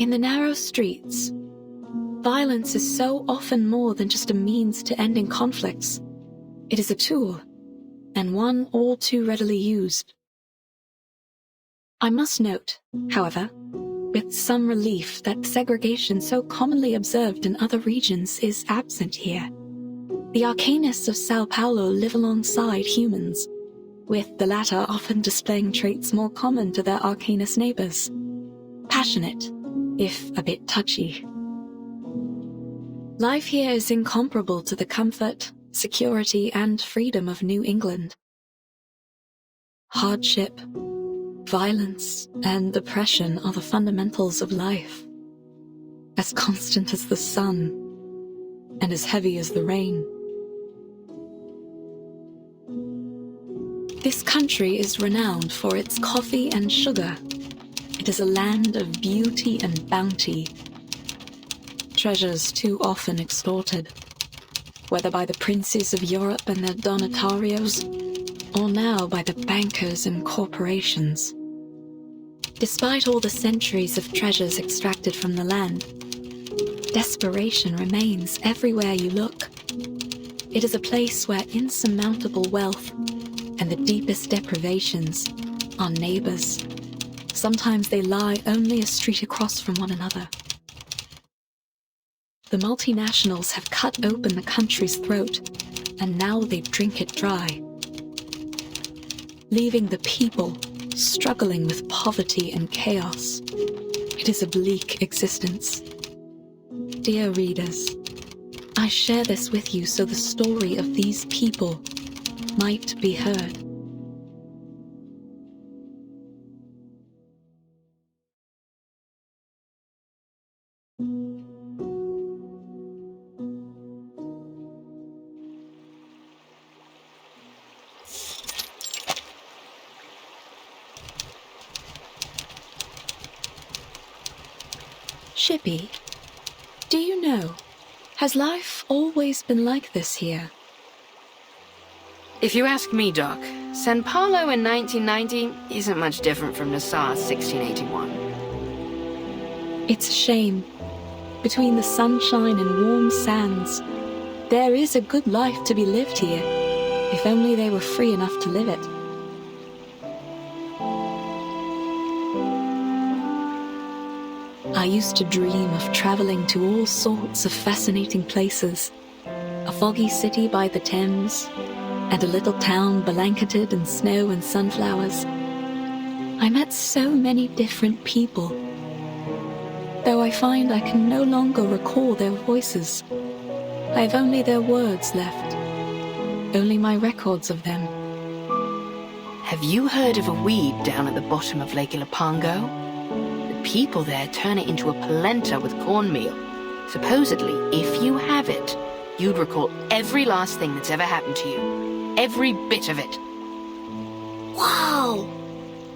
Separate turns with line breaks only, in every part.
In the narrow streets, violence is so often more than just a means to ending conflicts. It is a tool, and one all too readily used. I must note, however, with some relief that segregation so commonly observed in other regions is absent here. The Arcanists of Sao Paulo live alongside humans, with the latter often displaying traits more common to their Arcanist neighbors. Passionate, if a bit touchy. Life here is incomparable to the comfort, security, and freedom of New England. Hardship, violence, and oppression are the fundamentals of life, as constant as the sun, and as heavy as the rain. This country is renowned for its coffee and sugar. It is a land of beauty and bounty, treasures too often extorted, whether by the princes of Europe and their donatarios, or now by the bankers and corporations. Despite all the centuries of treasures extracted from the land, desperation remains everywhere you look. It is a place where insurmountable wealth and the deepest deprivations are neighbors. Sometimes they lie only a street across from one another. The multinationals have cut open the country's throat, and now they drink it dry, leaving the people struggling with poverty and chaos. It is a bleak existence. Dear readers, I share this with you so the story of these people might be heard. Shippy, do you know, has life always been like this here?
If you ask me, Doc, San Paulo in 1990 isn't much different from Nassau 1681.
It's a shame. Between the sunshine and warm sands, there is a good life to be lived here, if only they were free enough to live it. I used to dream of traveling to all sorts of fascinating places. A foggy city by the Thames, and a little town blanketed in snow and sunflowers. I met so many different people, though I find I can no longer recall their voices. I have only their words left, only my records of them.
Have you heard of a weed down at the bottom of Lake Ilopango? The people there turn it into a polenta with cornmeal. Supposedly, if you have it, you'd recall every last thing that's ever happened to you. Every bit of it.
Wow!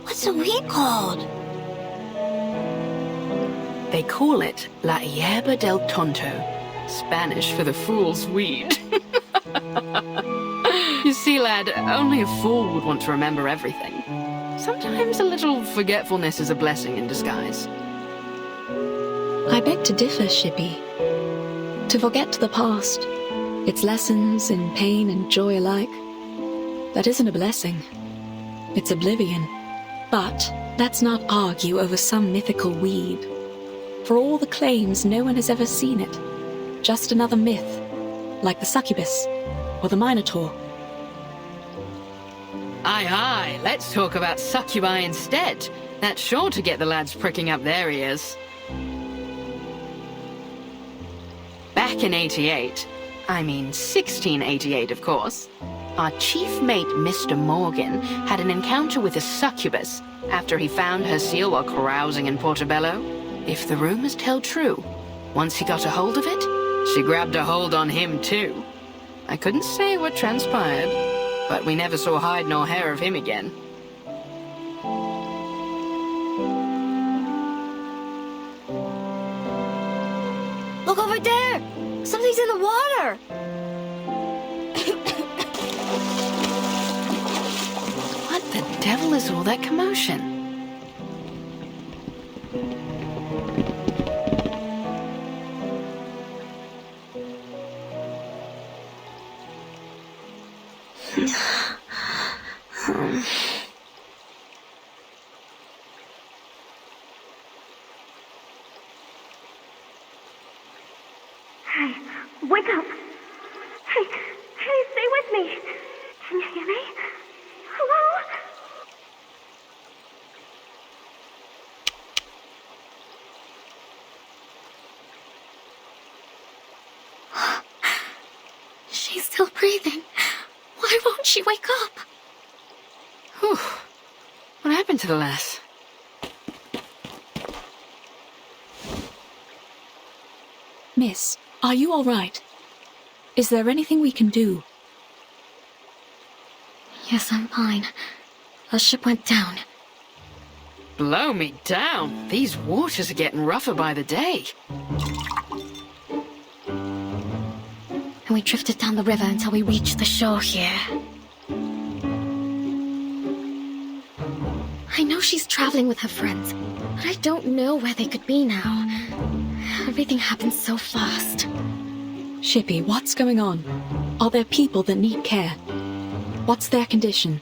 What's the weed called?
They call it La Hierba del Tonto, Spanish for the fool's weed. You see, lad, only a fool would want to remember everything. Sometimes a little forgetfulness is a blessing in disguise.
I beg to differ, Shippy. To forget the past, its lessons in pain and joy alike, that isn't a blessing. It's oblivion. But let's not argue over some mythical weed. For all the claims, no one has ever seen it. Just another myth, like the succubus or the minotaur.
Aye, aye, let's talk about succubi instead. That's sure to get the lads pricking up their ears. Back in 88, I mean 1688, of course, our chief mate, Mr. Morgan, had an encounter with a succubus after he found her seal while carousing in Portobello. If the rumors tell true, once he got a hold of it, she grabbed a hold on him too. I couldn't say what transpired, but we never saw hide nor hair of him again.
Look over there! Something's in the water!
What the devil is all that commotion?
Hey, wake up! Hey, stay with me! Can you hear me? Hello?
She's still breathing. Why won't she wake up?
Whew. What happened to the lass?
Miss, are you all right? Is there anything we can do?
Yes, I'm fine. The ship went down.
Blow me down. These waters are getting rougher by the day.
And we drifted down the river until we reached the shore here. I know she's traveling with her friends, but I don't know where they could be now. Everything happened so fast.
Shippy, what's going on? Are there people that need care? What's their condition?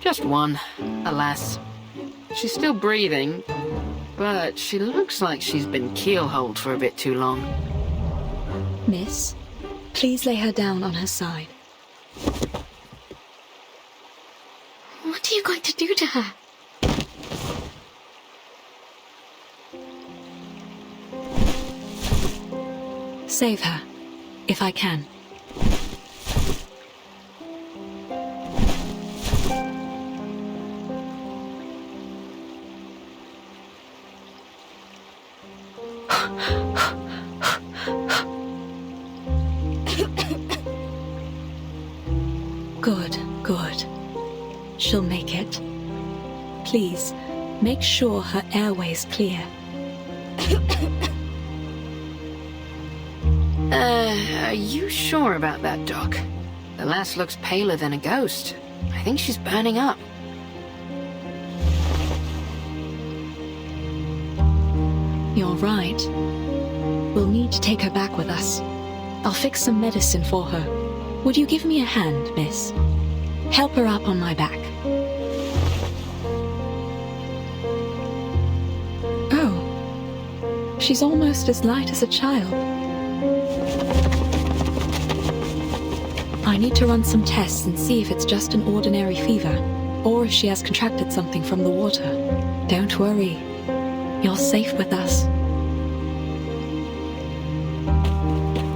Just one, alas. She's still breathing, but she looks like she's been keelholed for a bit too long.
Miss, please lay her down on her side.
What are you going to do to her?
Save her, if I can. Good, good. She'll make it. Please, make sure her airway's clear.
Are you sure about that, Doc? The lass looks paler than a ghost. I think she's burning up.
You're right. We'll need to take her back with us. I'll fix some medicine for her. Would you give me a hand, miss? Help her up on my back. Oh. She's almost as light as a child. I need to run some tests and see if it's just an ordinary fever, or if she has contracted something from the water. Don't worry. You're safe with us.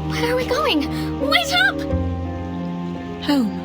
Where are we going? Wait up!
Home.